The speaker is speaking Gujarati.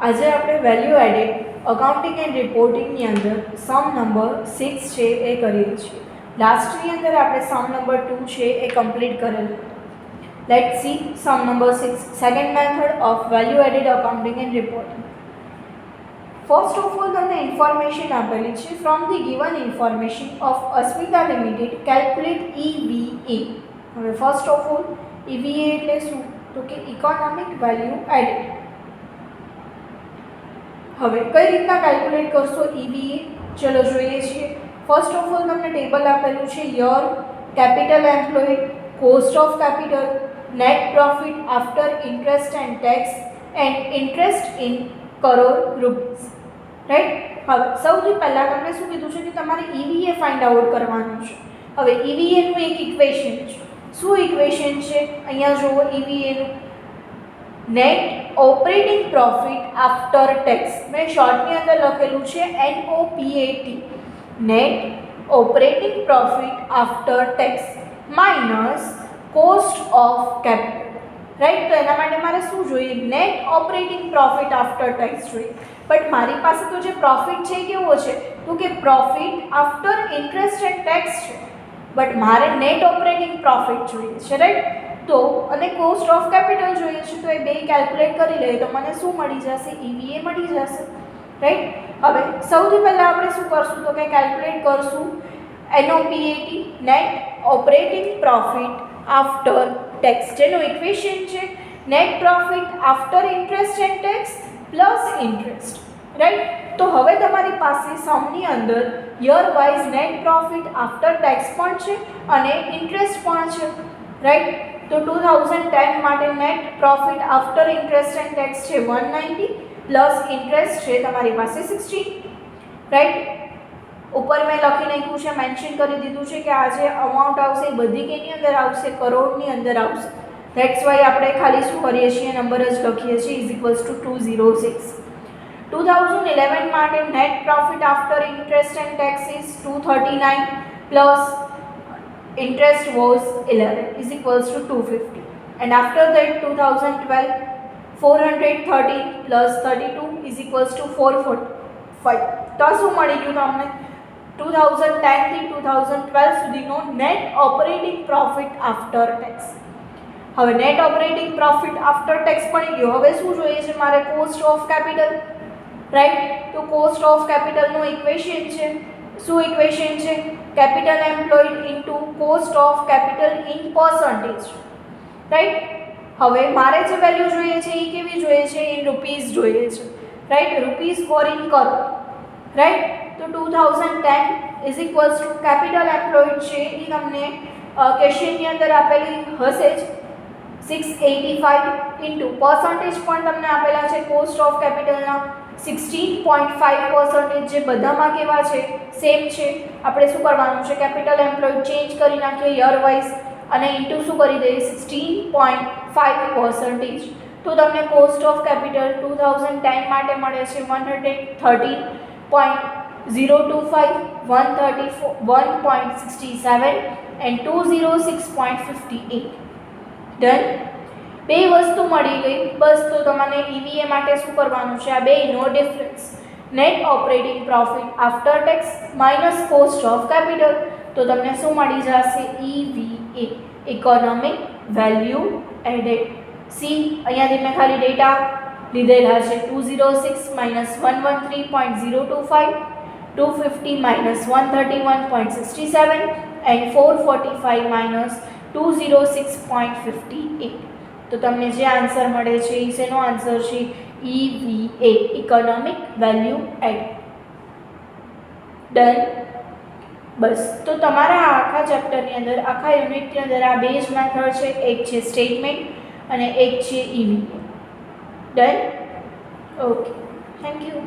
આજે આપણે વેલ્યુ એડેડ અકાઉન્ટિંગ એન્ડ રિપોર્ટિંગની અંદર સમ નંબર 6 છે એ કરીએ છીએ. લાસ્ટની અંદર આપણે સમ નંબર 2 છે એ કમ્પ્લીટ કરેલું. Let see sum number 6 second method of value added accounting and reporting. First of all તમને ઇન્ફોર્મેશન આપેલી છે. From the given information of Asmita limited calculate EVA. હવે ફર્સ્ટ ઓફ ઓલ EVA એટલે શું? તો કે ઇકોનોમિક વેલ્યુ એડેડ. હવે કઈ રીતના કેલ્ક્યુલેટ કરશો EVA? ચલો જોઈએ છીએ. ફર્સ્ટ ઓફ ઓલ તમને ટેબલ આપેલું છે year, capital employed, cost of capital, net profit after interest and tax and interest in crore rupees. Right. હવે સૌથી પહેલાં તમને શું કીધું છે કે તમારે EVA ફાઇન્ડ આઉટ કરવાનું છે. હવે EVA નું એક ઇક્વેશન છે. શું ઇક્વેશન છે? અહીંયા જુઓ EVA નું net operating profit after tax. મેં શોર્ટની અંદર લખેલું છે NOPAT. Net operating profit after tax minus cost of capital. Right. તો એના માટે મારે શું જોઈએ? Net operating profit after tax જોઈએ. બટ મારી પાસે તો જે પ્રોફિટ છે કેવો છે? તો કે profit after interest and tax છે. બટ મારે નેટ ઓપરેટિંગ પ્રોફિટ જોઈએ છે. રાઈટ. તો અને કોસ્ટ ઓફ કેપિટલ જોઈએ છે. તો એ બે કેલ્ક્યુલેટ કરી લઈએ તો મને શું મળી જશે? EVA મળી જશે. રાઈટ. હવે સૌથી પહેલાં આપણે શું કરશું? તો કે કેલ્ક્યુલેટ કરશું NOPAT net operating profit after tax, જેનું ઇક્વેશન છે net profit after interest and tax plus interest. Right. તો હવે તમારી પાસે સમની અંદર year wise net profit after tax પણ છે અને ઇન્ટરેસ્ટ પણ છે. રાઈટ. તો 2010 માટે net profit after interest and tax છે 190 પ્લસ ઇન્ટરેસ્ટ છે તમારી પાસે 16. રાઈટ. ઉપર મેં લખી નાખ્યું છે, મેન્શન કરી દીધું છે કે આ જે અમાઉન્ટ આવશે એ બધી કેની અંદર આવશે? કરોડની અંદર આવશે. ધેટ્સ વાય આપણે ખાલી શું કરીએ છીએ? નંબર જ લખીએ છીએ ઇઝ ઇક્વલ્સ ટુ 206. 2011 માટે net profit after interest and tax is 239 plus interest was 11 is equals to 250, and after that 2012 413 plus 32 is equals to 445. તો શું મળી ગયું તમને? 2010 થી 2012 સુધીનો net operating profit after tax. હવે net operating profit after tax મળી ગયો. હવે શું જોઈએ છે મારે? Cost of capital. રાઈટ. તો કોસ્ટ ઓફ કેપિટલનું ઇક્વેશન છે. શું ઇક્વેશન છે? Capital employed into cost of capital in percentage. Right. હવે મારે જે વેલ્યુ જોઈએ છે એ કેવી જોઈએ છે? ઇન રૂપીઝ જોઈએ છે. Right. Rupees four in crore. Right. તો 2010 is equals to capital employed છે એ તમને ક્વેશ્ચનની અંદર આપેલી હશે જ 685 ઇન્ટુ પર્સન્ટેજ પણ તમને આપેલા છે કોસ્ટ ઓફ કેપિટલના 16.5%, જે બધામાં કેવા છે? સેમ છે. આપણે શું કરવાનું છે? કેપિટલ એમ્પ્લોયડ ચેન્જ કરી નાખીએ યર વાઇઝ અને ઇન્ટુ શું કરી દઈએ? 16.5%. તો તમને કોસ્ટ ઓફ કેપિટલ 2010 માટે મળે છે 130.025, 134, 1.67 એન્ડ 206.58. ડન. બે વસ્તુ મળી ગઈ. બસ. તો તમને EVA માટે શું કરવાનું છે? આ બેનો difference net operating profit after tax minus cost of capital. તો તમને શું મળી જશે? EVA economic value added. See અહીંયાથી મેં ખાલી ડેટા લીધેલા છે 206 માઇનસ 113.025, 250 માઇનસ 131.67 એન્ડ 445 માઇનસ 206.58. તો તમને જે આન્સર મળે છે એ શેનો આન્સર છે? EVA economic value add. Done. બસ. તો તમારા આખા ચેપ્ટરની અંદર, આખા યુનિટની અંદર આ બે જ મેથડ છે. એક છે સ્ટેટમેન્ટ અને એક છે EVA. Done. Okay. Thank you.